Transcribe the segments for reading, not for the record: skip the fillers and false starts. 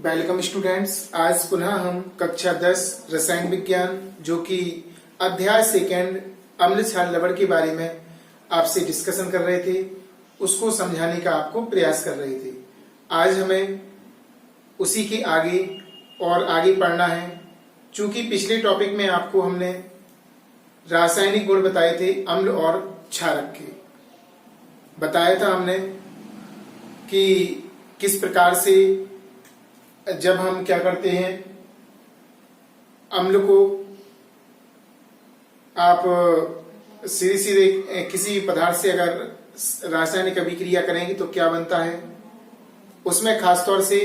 Welcome students. आज पुनः हम कक्षा 10 रसायन विज्ञान जो कि अध्याय सेकेंड अम्ल क्षार लवण के बारे में आपसे डिस्कशन कर रहे थे, उसको समझाने का आपको प्रयास कर रहे थे। आज हमें उसी के आगे और आगे पढ़ना है। चूंकि पिछले टॉपिक में आपको हमने रासायनिक गुण बताए थे अम्ल और क्षारक के। बताया था हमने कि किस प्रकार से जब हम क्या करते हैं, अम्ल को आप सीधे सीधे किसी पदार्थ से अगर रासायनिक अभिक्रिया करेंगे तो क्या बनता है, उसमें खासतौर से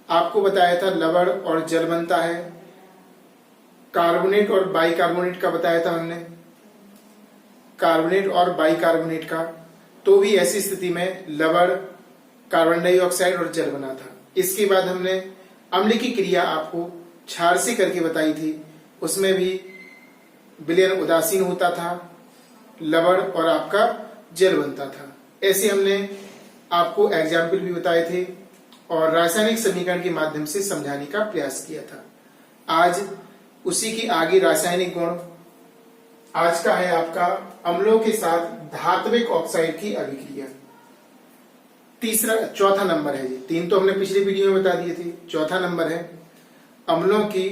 आपको बताया था लवण और जल बनता है। कार्बोनेट और बाइकार्बोनेट का बताया था हमने, कार्बोनेट और बाइकार्बोनेट का। तो भी ऐसी स्थिति में लवण, कार्बन डाइऑक्साइड और जल बना था। इसके बाद हमने अम्ल की क्रिया आपको क्षार से करके बताई थी, उसमें भी विलयन उदासीन होता था, लवण और आपका जल बनता था। ऐसे हमने आपको एग्जाम्पल भी बताए थे और रासायनिक समीकरण के माध्यम से समझाने का प्रयास किया था। आज उसी की आगे रासायनिक गुण। आज का है आपका अम्लों के साथ धात्विक ऑक्साइड की अभिक्रिया। चौथा नंबर है जी। 3 तो हमने पिछले वीडियो में बता दिए थे, चौथा नंबर है अम्लों की,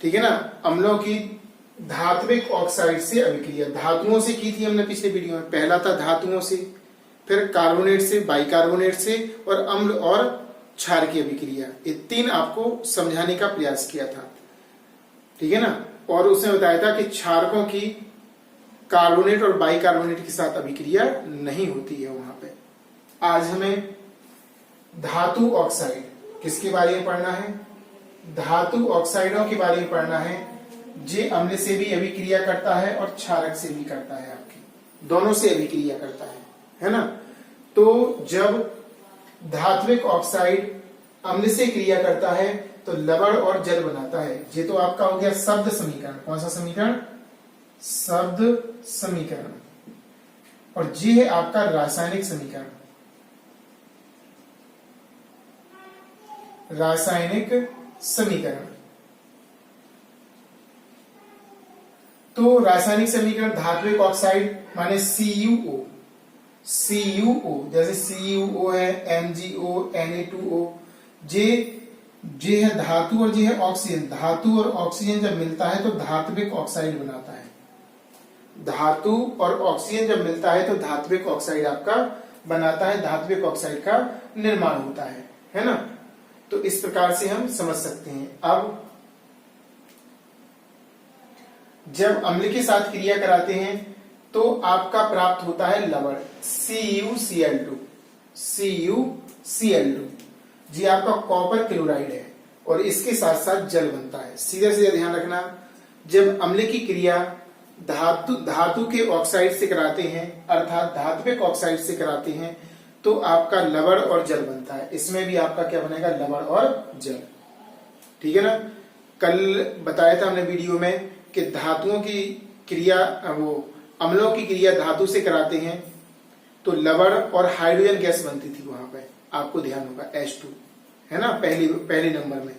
ठीक है ना, अम्लों की धात्विक ऑक्साइड से अभिक्रिया। धातुओं से की थी हमने पिछले वीडियो में। पहला था धातुओं से, फिर कार्बोनेट से, बाइकार्बोनेट से और अम्ल और क्षार की अभिक्रिया। ये 3 आपको समझाने का प्रयास किया था, ठीक है ना। और उसने बताया था कि क्षारकों की कार्बोनेट और बाइकार्बोनेट के साथ अभिक्रिया नहीं होती है वहां पे। आज हमें धातु ऑक्साइड किसके बारे में पढ़ना है, धातु ऑक्साइडों के बारे में पढ़ना है। जे अम्ल से भी अभिक्रिया करता है और क्षारक से भी करता है, आपकी दोनों से अभिक्रिया करता है ना। तो जब धात्विक ऑक्साइड अम्ल से क्रिया करता है तो लवण और जल बनाता है। ये तो आपका हो गया शब्द समीकरण। कौन सा समीकरण? शब्द समीकरण। और ये है आपका रासायनिक समीकरण, रासायनिक समीकरण। तो रासायनिक समीकरण धात्विक ऑक्साइड माने CuO, CuO जैसे CuO है, MgO, Na2O। जे है धातु और जे है ऑक्सीजन। धातु और ऑक्सीजन जब मिलता है तो धात्विक ऑक्साइड बनाता है। धातु और ऑक्सीजन जब मिलता है तो धात्विक ऑक्साइड आपका बनाता है, धात्विक ऑक्साइड का निर्माण होता है ना। तो इस प्रकार से हम समझ सकते हैं। अब जब अम्ल के साथ क्रिया कराते हैं तो आपका प्राप्त होता है लवण CuCl2। CuCl2 जी आपका कॉपर क्लोराइड है और इसके साथ साथ जल बनता है। सीधा सीधा ध्यान रखना, जब अम्ल की क्रिया धातु के ऑक्साइड से कराते हैं, अर्थात धात्विक ऑक्साइड से कराते हैं, तो आपका लवण और जल बनता है। इसमें भी आपका क्या बनेगा, लवण और जल, ठीक है ना। कल बताया था हमने वीडियो में कि धातुओं की क्रिया, वो अम्लों की क्रिया धातु से कराते हैं तो लवण और हाइड्रोजन गैस बनती थी वहां पे, आपको ध्यान होगा H2, है ना, पहले नंबर में।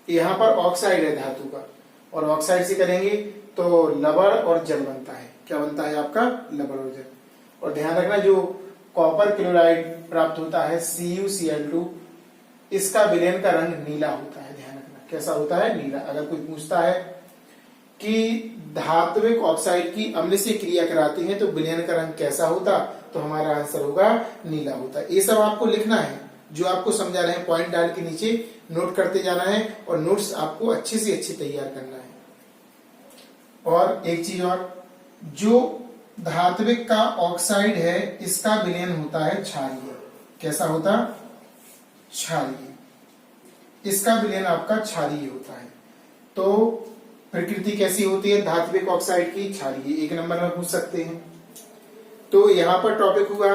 यहां पर ऑक्साइड है धातु का और ऑक्साइड से करेंगे तो लवण और जल बनता है। क्या बनता है आपका, लवण और जल। और ध्यान रखना, जो कॉपर क्लोराइड प्राप्त होता है CuCl2, इसका विलयन का रंग नीला होता है। ध्यान रखना, कैसा होता है, नीला। अगर कोई पूछता है कि धात्विक ऑक्साइड की अम्ल से क्रिया कराते हैं तो विलयन का रंग कैसा होता, तो हमारा आंसर होगा नीला होता है। ये सब आपको लिखना है, जो आपको समझा रहे हैं पॉइंट डाल के नीचे नोट करते जाना है और नोट्स आपको अच्छे से अच्छे तैयार करना है। और एक चीज और, जो धात्विक का ऑक्साइड है इसका विलयन होता है क्षारीय। कैसा होता, क्षारीय। इसका विलयन आपका क्षारीय होता है। तो प्रकृति कैसी होती है धात्विक ऑक्साइड की, क्षारीय। 1 नंबर में पूछ सकते हैं। तो यहां पर टॉपिक हुआ,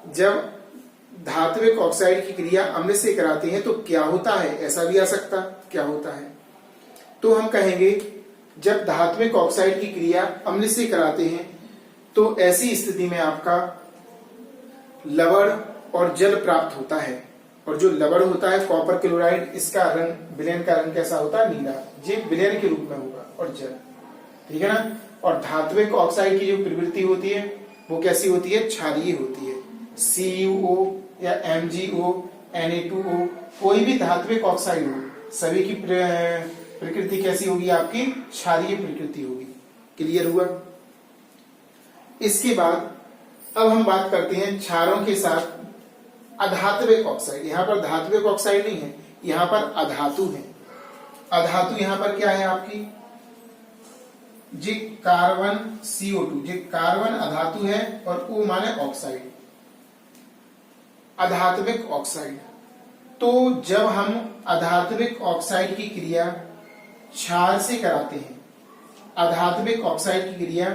जब धात्विक ऑक्साइड की क्रिया अम्ल से कराते हैं तो क्या होता है, ऐसा भी आ सकता, क्या होता है। तो हम कहेंगे जब धात्विक ऑक्साइड की क्रिया अम्ल से कराते हैं तो ऐसी स्थिति में आपका लवण और जल प्राप्त होता है और जो लवण होता है कॉपर क्लोराइड, इसका रंग, विलयन का रंग कैसा होता है? नीला। ये विलयन के रूप में होगा। और जल, ठीक है ना। और धात्विक ऑक्साइड की जो प्रवृत्ति होती है वो कैसी होती है? क्षारीय होती है। CuO या MgO, Na2O, कोई भी धात्विक ऑक्साइड हो, सभी की प्रकृति कैसी होगी? आपकी क्षारीय प्रकृति होगी। क्लियर हुआ? इसके बाद अब हम बात करते हैं क्षारों के साथ अधात्विक ऑक्साइड। यहां पर धात्विक ऑक्साइड नहीं है, यहां पर अधातु है। अधातु यहां पर क्या है आपकी? जी कार्बन CO2, जी कार्बन अधातु है और O माने ऑक्साइड, अधात्विक ऑक्साइड। तो जब हम अधात्विक ऑक्साइड की क्रिया क्षार से कराते हैं, अधात्विक ऑक्साइड की क्रिया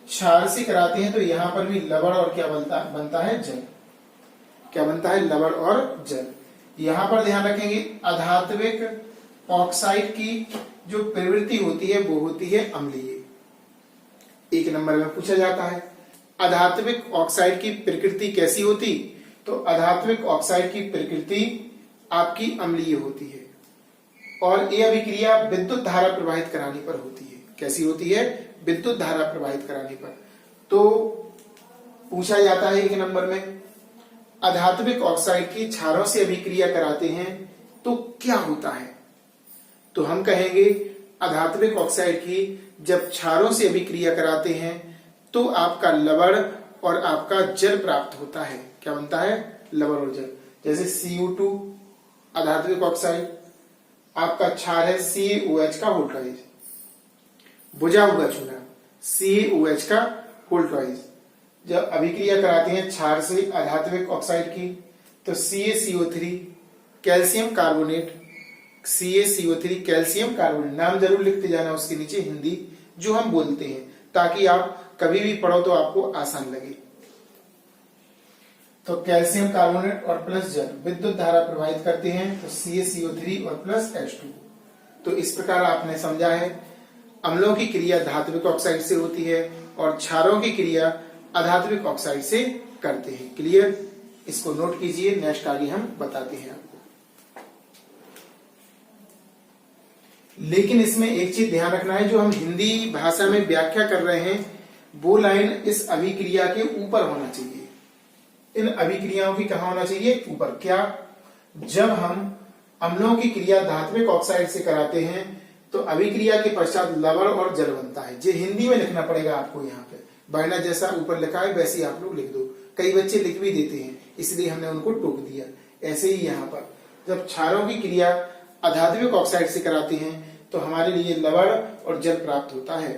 क्षार से कराते हैं, तो यहां पर भी लवण और क्या बनता है? जल। क्या बनता है? लवण और जल। यहां पर ध्यान रखेंगे, अधात्विक ऑक्साइड की जो प्रवृत्ति होती है वो होती है अम्लीय। एक नंबर में पूछा जाता है अधात्विक ऑक्साइड की प्रकृति कैसी होती? तो अधात्विक ऑक्साइड की प्रकृति आपकी अम्लीय होती है और ये अभिक्रिया विद्युत धारा प्रवाहित कराने पर होती है। कैसी होती है? विद्युत धारा प्रवाहित कराने पर। तो पूछा जाता है एक नंबर में, अधात्विक ऑक्साइड की क्षारों से अभिक्रिया कराते हैं तो क्या होता है? तो हम कहेंगे अधात्विक ऑक्साइड की जब क्षारों से अभिक्रिया कराते हैं तो आपका लवण और आपका जल प्राप्त होता है। क्या बनता है? लवण और जल। जैसे CO2 अधात्विक ऑक्साइड, आपका क्षार है CaOH का होल ट्वाइस, बुझा हुआ चूना CaOH का होल ट्वाइस। जब अभिक्रिया कराते हैं क्षार से अधात्विक ऑक्साइड की तो CaCO3 calcium carbonate, CaCO3 calcium carbonate, नाम जरूर लिखते जाना उसके नीचे हिंदी जो हम बोलते हैं, ताकि आप कभी भी पढ़ो तो आपको आसान लगे। तो कैल्शियम कार्बोनेट और प्लस जल विद्युत धारा प्रवाहित करते हैं, तो CaCO3 और प्लस H2। तो इस प्रकार आपने समझा है अम्लों की क्रिया धात्विक ऑक्साइड से होती है और क्षारों की क्रिया अधात्विक ऑक्साइड से करते हैं। क्लियर? इसको नोट कीजिए, नेक्स्ट आगे हम बताते हैं आपको। लेकिन इसमें एक चीज ध्यान रखना है, जो हम हिंदी भाषा में व्याख्या कर रहे हैं वो लाइन इस अभिक्रिया के ऊपर होना चाहिए। इन अभिक्रियाओं की कहां होना चाहिए? ऊपर। क्या? जब हम अम्लों की क्रिया धात्विक ऑक्साइड से कराते हैं तो अभिक्रिया के पश्चात लवण और जल बनता है। ये हिंदी में लिखना पड़ेगा आपको। यहाँ पे बहना जैसा ऊपर लिखा है वैसे ही आप लोग लिख दो। कई बच्चे लिख भी देते हैं, इसलिए हमने उनको टोक दिया। ऐसे ही यहाँ पर जब क्षारों की क्रिया अधात्विक ऑक्साइड से कराते हैं तो हमारे लिए लवण और जल प्राप्त होता है।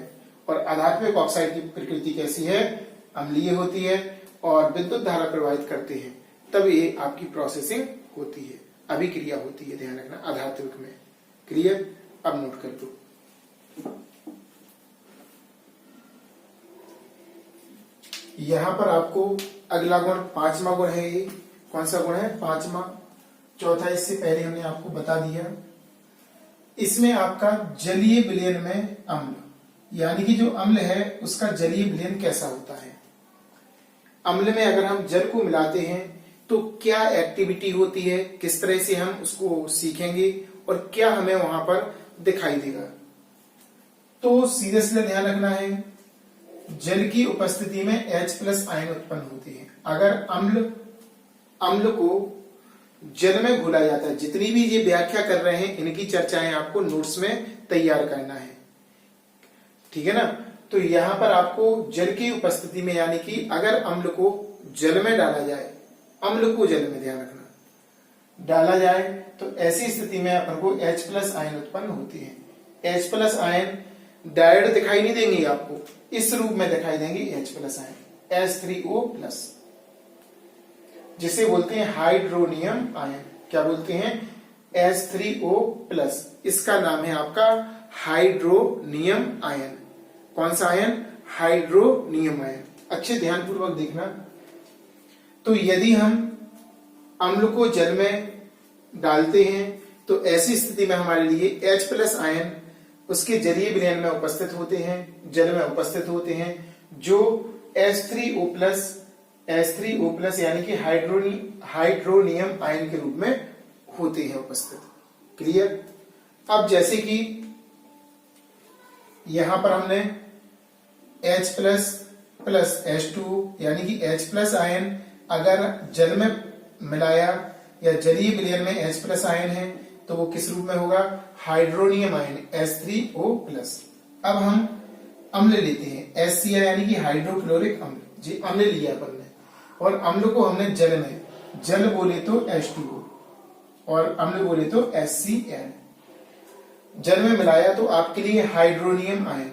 और अधात्विक ऑक्साइड की प्रकृति कैसी है? अम्लीय होती है और विद्युत धारा प्रवाहित करते हैं, तब ये आपकी प्रोसेसिंग होती है, अभिक्रिया होती है। ध्यान रखना अधात्विक में। क्लियर? अब नोट कर दो। यहां पर आपको अगला गुण 5वां गुण है। ये कौन सा गुण है? 5वां। चौथा इससे पहले हमने आपको बता दिया। इसमें आपका जलीय विलयन में अम्ल, यानी कि जो अम्ल है उसका जलीय विलयन कैसा होता है। अम्ल में अगर हम जल को मिलाते हैं तो क्या एक्टिविटी होती है, किस तरह से हम उसको सीखेंगे और क्या हमें वहां पर दिखाई देगा। तो सीधे सीधे ध्यान रखना है, जल की उपस्थिति में H+ आयन उत्पन्न होते हैं। अगर अम्ल को जल में घुला जाता है, जितनी भी ये व्याख्या कर रहे हैं इनकी चर्चाएं आपको नोट्स में तैयार करना है, ठीक है ना। तो यहां पर आपको जल की उपस्थिति में, यानी कि अगर अम्ल को जल में डाला जाए, अम्ल को जल में, ध्यान रखना, डाला जाए तो ऐसी स्थिति में अपन को H+ आयन उत्पन्न होती है। H+ आयन डायरेक्ट दिखाई नहीं देंगे आपको, इस रूप में दिखाई देंगे H+ आयन, H3O+, जिसे बोलते हैं हाइड्रोनियम आयन। क्या बोलते हैं? H3O+। इसका नाम है आपका हाइड्रोनियम आयन। कौन सा आयन? Hydronium ion. अच्छे ध्यानपूर्वक देखना। तो यदि हम अम्ल को जल में डालते हैं तो ऐसी स्थिति में हमारे लिए H+ आयन उसके जलीय विलयन में उपस्थित होते हैं, जल में उपस्थित होते हैं, जो H3O+ H3O+ यानी कि हाइड्रोनियम आयन के रूप में होते हैं उपस्थित। क्लियर। अब जैसे कि यहां पर हमने H प्लस H2 यानी कि H+ आयन अगर जल में मिलाया या जलीय विलयन में H+ आयन है तो वो किस रूप में होगा? Hydronium ion H3O+। अब हम अम्ल लेते हैं HCl यानी कि हाइड्रोक्लोरिक अम्ल। जी अम्ल लिया अपन ने और अम्ल को हमने जल में, जल बोले तो H2O और अम्ल बोले तो HCl, जल में मिलाया तो आपके लिए हाइड्रोनियम आयन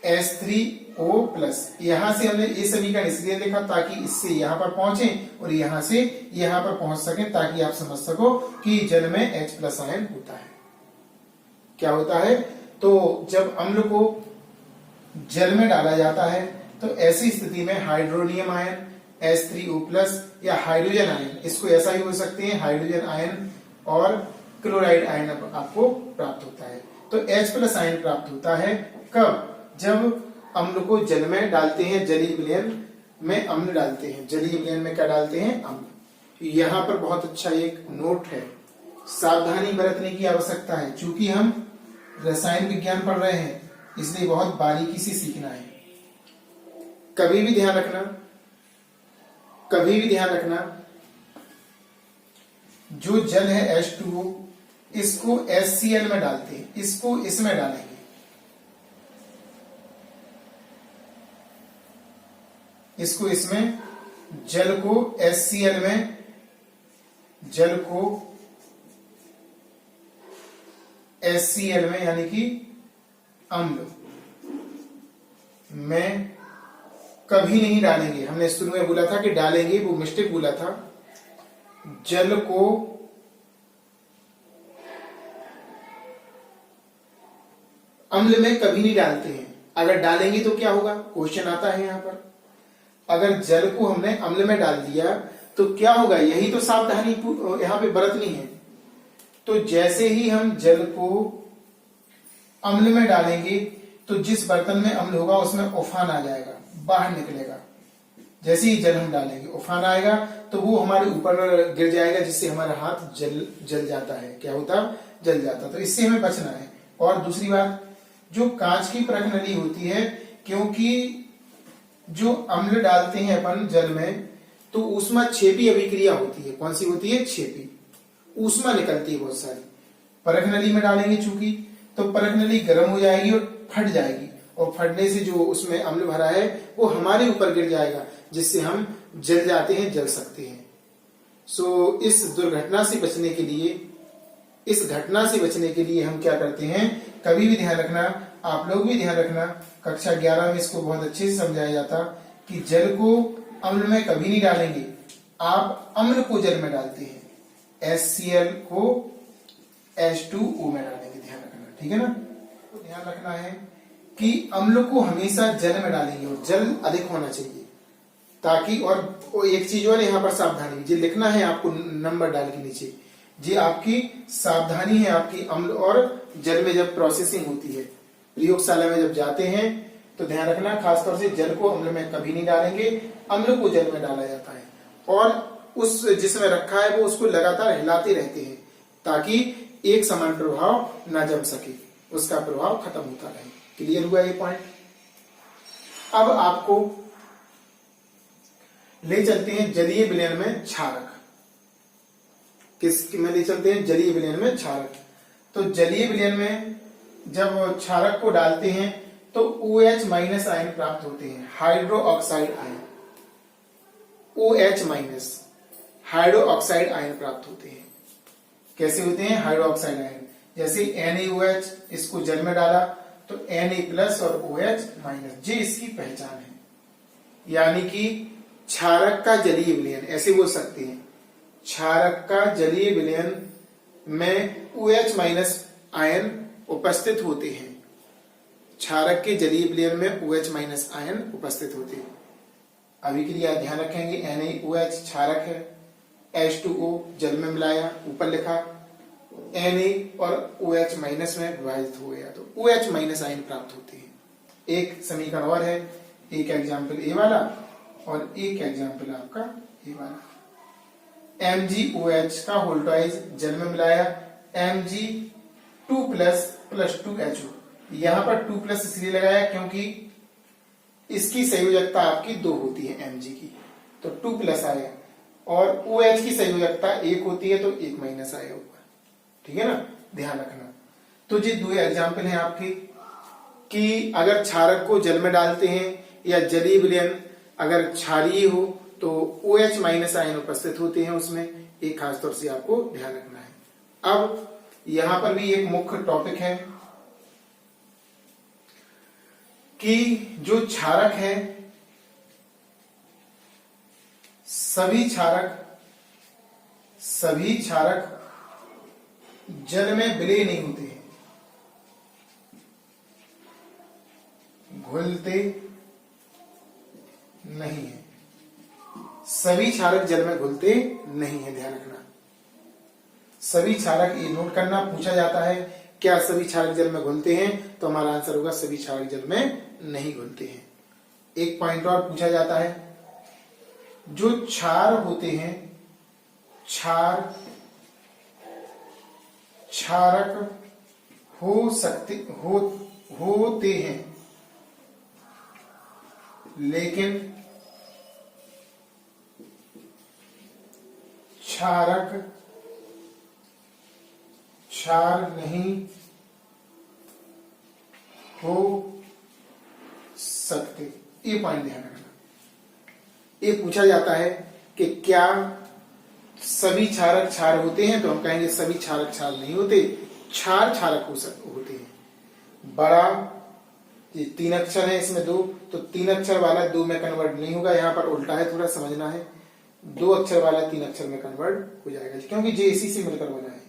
H3O+। यहां से हमने ये समीकरण इसलिए लिखा ताकि इससे यहां पर पहुंचे और यहां से यहां पर पहुंच सके, ताकि आप समझ सको कि जल में H+ आयन होता है। क्या होता है? तो जब अम्ल को जल में डाला जाता है तो ऐसी स्थिति में हाइड्रोनियम आयन H3O+ या हाइड्रोजन आयन, इसको ऐसा ही हो सकते हैं हाइड्रोजन आयन और क्लोराइड आयन आपको प्राप्त होता है। तो H+ आयन प्राप्त होता है कब? जब अम्ल को जल में डालते हैं, जलीय विलयन में अम्ल डालते हैं। जलीय विलयन में क्या डालते हैं? अम्ल। यहां पर बहुत अच्छा एक नोट है, सावधानी बरतने की आवश्यकता है। चूंकि हम रसायन विज्ञान पढ़ रहे हैं इसलिए बहुत बारीकी से सीखना है। कभी भी ध्यान रखना, कभी भी ध्यान रखना, जो जल है H2O इसको HCl में डालते हैं, इसको इसमें डालेंगे। इसको इसमें, जल को HCl में, जल को HCl में यानी कि अम्ल में कभी नहीं डालेंगे। हमने शुरू में बोला था कि डालेंगे, वो मिस्टेक बोला था। जल को अम्ल में कभी नहीं डालते हैं। अगर डालेंगे तो क्या होगा? क्वेश्चन आता है यहां पर। अगर जल को हमने अम्ल में डाल दिया तो क्या होगा? यही तो सावधानी यहां पे बरतनी है। तो जैसे ही हम जल को अम्ल में डालेंगे तो जिस बर्तन में अम्ल होगा उसमें उफान आ जाएगा, बाहर निकलेगा। जैसे ही जल हम डालेंगे उफान आएगा तो वो हमारे ऊपर गिर जाएगा, जिससे हमारा हाथ जल जाता है। क्या होता? जल जाता। तो इससे हमें बचना है। और दूसरी बात, जो कांच की परख नली होती है, क्योंकि जो अम्ल डालते हैं अपन जल में तो ऊष्मा छेपी अभिक्रिया होती है। कौन सी होती है? छेपी। ऊष्मा निकलती है बहुत सारी। परख नली में डालेंगे चूंकि, तो परख नली गर्म हो जाएगी और फट जाएगी, और फटने से जो उसमें अम्ल भरा है वो हमारे ऊपर गिर जाएगा, जिससे हम जल जाते हैं, जल सकते हैं। सो इस दुर्घटना से बचने के लिए, इस घटना से बचने के लिए हम क्या करते हैं? कभी भी ध्यान रखना, आप लोग भी ध्यान रखना, कक्षा 11 में इसको बहुत अच्छे से समझाया जाता कि जल को अम्ल में कभी नहीं डालेंगे। आप अम्ल को जल में डालते हैं, HCl को H2O में डालेंगे। ध्यान रखना, ठीक है ना? तो ध्यान रखना है कि अम्ल को हमेशा जल में डालेंगे और जल अधिक होना चाहिए, ताकि, और एक चीज और यहाँ पर सावधानी, जी लिखना है आपको नंबर डाल के नीचे, जी आपकी सावधानी है आपकी अम्ल और जल में जब प्रोसेसिंग होती है, प्रयोगशाला में जब जाते हैं तो ध्यान रखना, खासतौर से जल को अम्ल में कभी नहीं डालेंगे, अम्ल को जल में डाला जाता है। और उस जिसमें रखा है वो उसको लगातार हिलाते रहते हैं ताकि एक समान प्रभाव न जम सके, उसका प्रभाव खत्म होता रहे। क्लियर हुआ ये पॉइंट? अब आपको ले चलते हैं जलीय विलयन में क्षारक। किस में ले चलते हैं? जलीय विलयन में क्षारक। तो जलीय विलयन में जब क्षारक को डालते हैं तो OH- आयन प्राप्त होते हैं, hydro oxide ion. OH- hydro oxide ion प्राप्त होते हैं। कैसे होते हैं? Hydro oxide ion. जैसे NaOH, इसको जल में डाला तो Na+ और OH-, ये इसकी पहचान है। यानी कि क्षारक का जलीय विलयन, ऐसे बोल सकते हैं, क्षारक का जलीय विलयन में OH- आयन उपस्थित होते हैं। क्षारक के जलीय विलयन में OH- आयन उपस्थित होते हैं। अभिक्रिया ध्यान रखेंगे, NaOH क्षारक है, H2O जल में मिलाया, ऊपर लिखा, Na और OH- में विभाजित हो गया तो OH- आयन प्राप्त होते हैं। एक समीकरण और है, एक एग्जाम्पल ए वाला, और एक एग्जाम्पल आपका ये वाला MgOH का होल ट्वाइस जल में मिलाया Mg2++2HO। यहां पर 2+ इसलिए लगाया क्योंकि इसकी संयोजकता आपकी 2 होती है Mg की, तो 2+ आया, और OH की संयोजकता 1 होती है तो 1 माइनस आया ऊपर। ठीक है ना, ध्यान रखना। तो ये 2 एग्जाम्पल हैं आपके कि अगर क्षारक को जल में डालते हैं या जलीय विलयन अगर क्षारीय हो तो OH माइनस आयन उपस्थित होते हैं उसमें, एक खास तौर से आपको ध्यान रखना है। अब यहां पर भी एक मुख्य टॉपिक है कि जो क्षारक है, सभी क्षारक जल में विलय नहीं होते हैं, घुलते नहीं है। सभी क्षारक जल में घुलते नहीं है, ध्यान रखना। सभी क्षारक, ये नोट करना, पूछा जाता है क्या सभी क्षारक जल में घुलते हैं, तो हमारा आंसर होगा सभी क्षारक जल में नहीं घुलते हैं। एक पॉइंट और पूछा जाता है, जो क्षार होते हैं, क्षारक होते हैं, लेकिन क्षार नहीं हो सकते। ये पॉइंट ध्यान रखना। ये पूछा जाता है कि क्या सभी क्षारक क्षार होते हैं, तो हम कहेंगे सभी क्षारक क्षार नहीं होते, क्षारक होते हैं। बड़ा, ये 3 अक्षर है, इसमें 2, तो 3 अक्षर वाला 2 में कन्वर्ट नहीं होगा, यहां पर उल्टा है, थोड़ा समझना है। 2 अक्षर वाला 3 अक्षर में कन्वर्ट हो जाएगा, क्योंकि जे इसी से मिलकर बना है।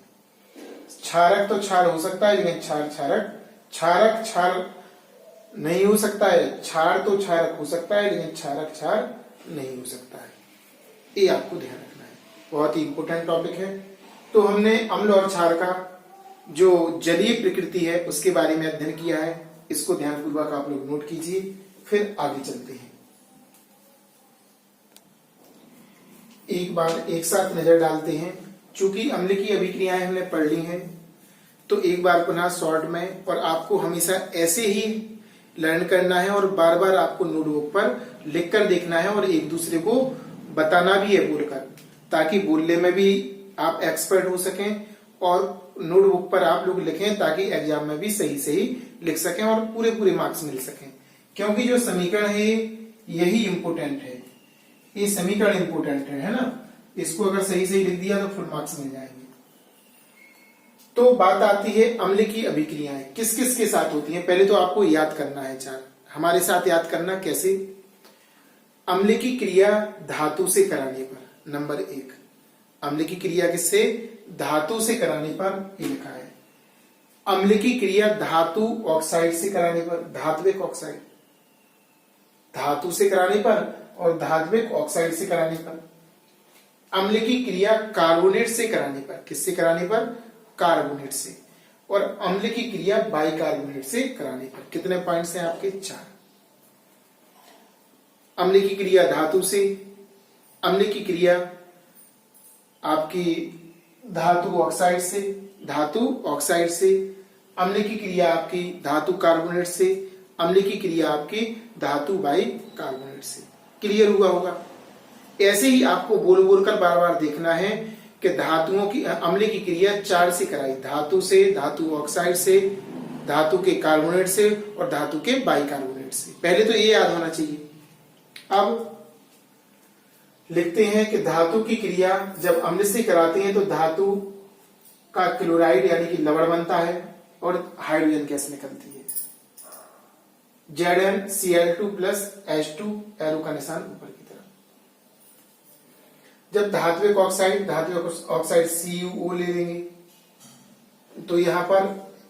क्षारक तो क्षार हो सकता है, लेकिन क्षारक नहीं हो सकता है। क्षार तो क्षारक हो सकता है, लेकिन क्षार नहीं हो सकता है। ये आपको ध्यान रखना है, बहुत ही इंपोर्टेंट टॉपिक है। तो हमने अम्ल और क्षार का जो जलीय प्रकृति है उसके बारे में अध्ययन किया है, इसको ध्यानपूर्वक आप लोग नोट कीजिए, फिर आगे चलते हैं। एक बार एक साथ नजर डालते हैं, चूंकि अम्ल की अभिक्रियाएं हमने पढ़ ली हैं, तो एक बार पुनः शॉर्ट में, और आपको हमेशा ऐसे ही लर्न करना है और बार बार आपको नोटबुक पर लिखकर देखना है और एक दूसरे को बताना भी है बोलकर, ताकि बोलने में भी आप एक्सपर्ट हो सकें और नोटबुक पर आप लोग लिखें ताकि एग्जाम में भी सही लिख सकें और पूरे मार्क्स मिल सकें। क्योंकि जो समीकरण है यही इंपोर्टेंट है, ये समीकरण इंपोर्टेंट है ना, इसको अगर सही लिख दिया तो फुल मार्क्स मिल जाएंगे। तो बात आती है अम्ल की अभिक्रियाएं किस किस के साथ होती हैं। पहले तो आपको याद करना है 4, हमारे साथ याद करना कैसे। अम्ल की क्रिया धातु से कराने पर, नंबर 1, अम्ल की क्रिया किससे, धातु से कराने पर, ये लिखा है। अम्ल की क्रिया धातु ऑक्साइड से कराने पर, धात्विक ऑक्साइड, धातु से कराने पर और धात्विक ऑक्साइड से कराने पर। अम्ल की क्रिया कार्बोनेट से कराने पर, किससे कराने पर, कार्बोनेट से। और अम्ल की क्रिया बाइकार्बोनेट से कराने पर। कितने पॉइंट्स हैं आपके, 4। अम्ल की क्रिया धातु से, अम्ल की क्रिया आपकी धातु ऑक्साइड से, अम्ल की क्रिया आपकी धातु कार्बोनेट से, अम्ल की क्रिया आपकी धातु बाइकार्बोनेट से। क्लियर हुआ होगा। ऐसे ही आपको बोल कर बार बार देखना है कि धातुओं की, अम्ल की क्रिया 4 से कराई, धातु से, धातु ऑक्साइड से, धातु के कार्बोनेट से और धातु के बाइकार्बोनेट से। पहले तो ये याद होना चाहिए। अब लिखते हैं कि धातु की क्रिया जब अम्ल से कराते हैं तो धातु का क्लोराइड यानी कि लवण बनता है और हाइड्रोजन गैस निकलती है, ZnCl2+H2, एरो का निशान ऊपर की तरफ। जब धात्विक ऑक्साइड CuO ले लेंगे तो यहां पर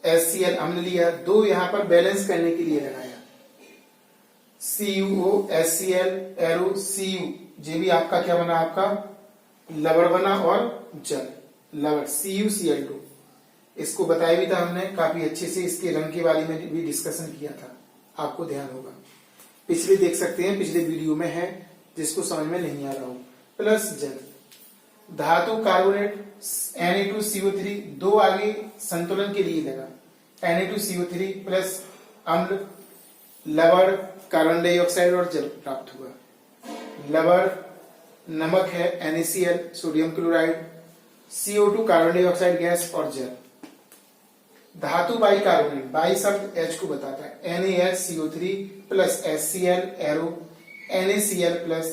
HCl हमने लिया, 2 यहां पर बैलेंस करने के लिए लगाया, CuO HCl एरो Cu, ये भी आपका क्या बना, आपका लवण बना और जल, लवण CuCl2। इसको बताया भी था हमने काफी अच्छे से, इसके रंग के बारे में भी डिस्कशन किया था, आपको ध्यान होगा। पिछले देख सकते हैं, पिछले वीडियो में है, जिसको समझ में नहीं आ रहा हो, प्लस जल। धातु कार्बोनेट Na2CO3 दो आगे संतुलन के लिए लगा, Na2CO3 प्लस अम्ल, लवण, कार्बन डाइऑक्साइड और जल प्राप्त हुआ। लवण नमक है NaCl sodium chloride, CO2 carbon dioxide gas और जल। धातु बाई कार्बोनेट, बाई शब्द H को बताता है, NaCO3 plus HCl arrow, NaCl plus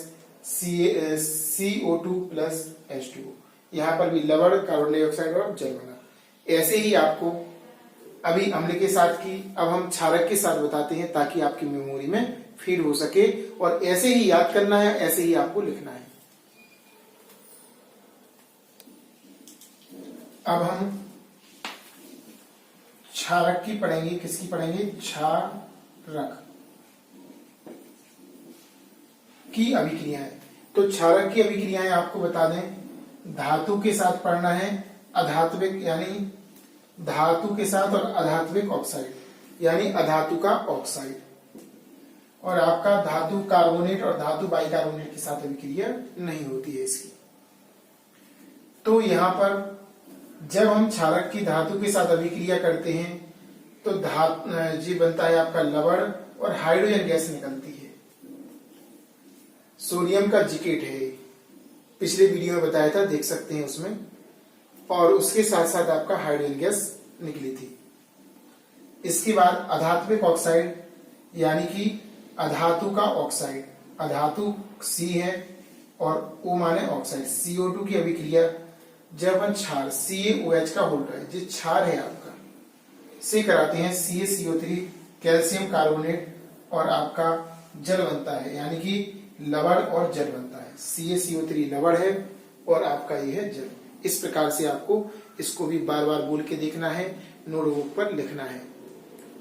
CO2 plus H2O। यहाँ पर भी लवण, कार्बन डाइऑक्साइड और जल बना। ऐसे ही आपको अभी अम्ल के साथ की, अब हम क्षारक के साथ बताते हैं ताकि आपकी मेमोरी में फीड हो सके, और ऐसे ही याद करना है, ऐसे ही आपको लिखना है। अब हम क्षारक की पढ़ेंगे, किसकी पढ़ेंगे? क्षारक की अभिक्रियाएं। तो क्षारक की अभिक्रियाएं आपको बता दें, धातु के साथ पढ़ना है, अधात्विक यानी धातु के साथ, और अधात्विक ऑक्साइड यानी अधातु का ऑक्साइड, और आपका धातु कार्बोनेट और धातु बाइकार्बोनेट के साथ अभिक्रिया नहीं होती है इसकी। तो यहां पर जब हम क्षारक की धातु के साथ अभिक्रिया करते हैं तो जी बनता है आपका लवण, और हाइड्रोजन गैस निकलती है। सोडियम का जिकेट है, पिछले वीडियो में बताया था, देख सकते हैं उसमें, और उसके साथ साथ आपका हाइड्रोजन गैस निकली थी। इसके बाद अधात्विक ऑक्साइड यानी कि अधातु का ऑक्साइड, अधातु C है और O माने ऑक्साइड, CO2 की अभिक्रिया जब अपन क्षार CaOH का होल्डर है, जो क्षार है आपका, से कराते हैं CaCO3 कैल्शियम कार्बोनेट, और आपका जल बनता है, यानी कि लवण और जल बनता है। CaCO3 लवण है और आपका ये है जल। इस प्रकार से आपको इसको भी बार बार बोल के देखना है, नोटबुक पर लिखना है।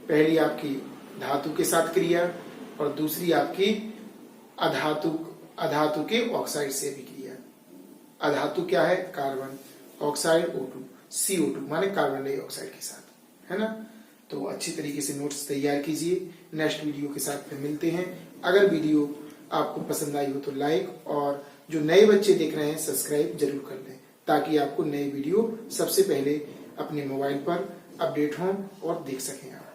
पहली आपकी धातु के साथ क्रिया, और दूसरी आपकी अधातु के ऑक्साइड से भी क्रिया। अधातु क्या है? कार्बन, ऑक्साइड O2, CO2 माने कार्बन डाइऑक्साइड के साथ, है ना। तो अच्छी तरीके से नोट्स तैयार कीजिए। नेक्स्ट वीडियो के साथ फिर मिलते हैं। अगर वीडियो आपको पसंद आई हो तो लाइक, और जो नए बच्चे देख रहे हैं सब्सक्राइब जरूर कर लें, ताकि आपको नए वीडियो सबसे पहले अपने मोबाइल पर अपडेट हों और देख सकें आप।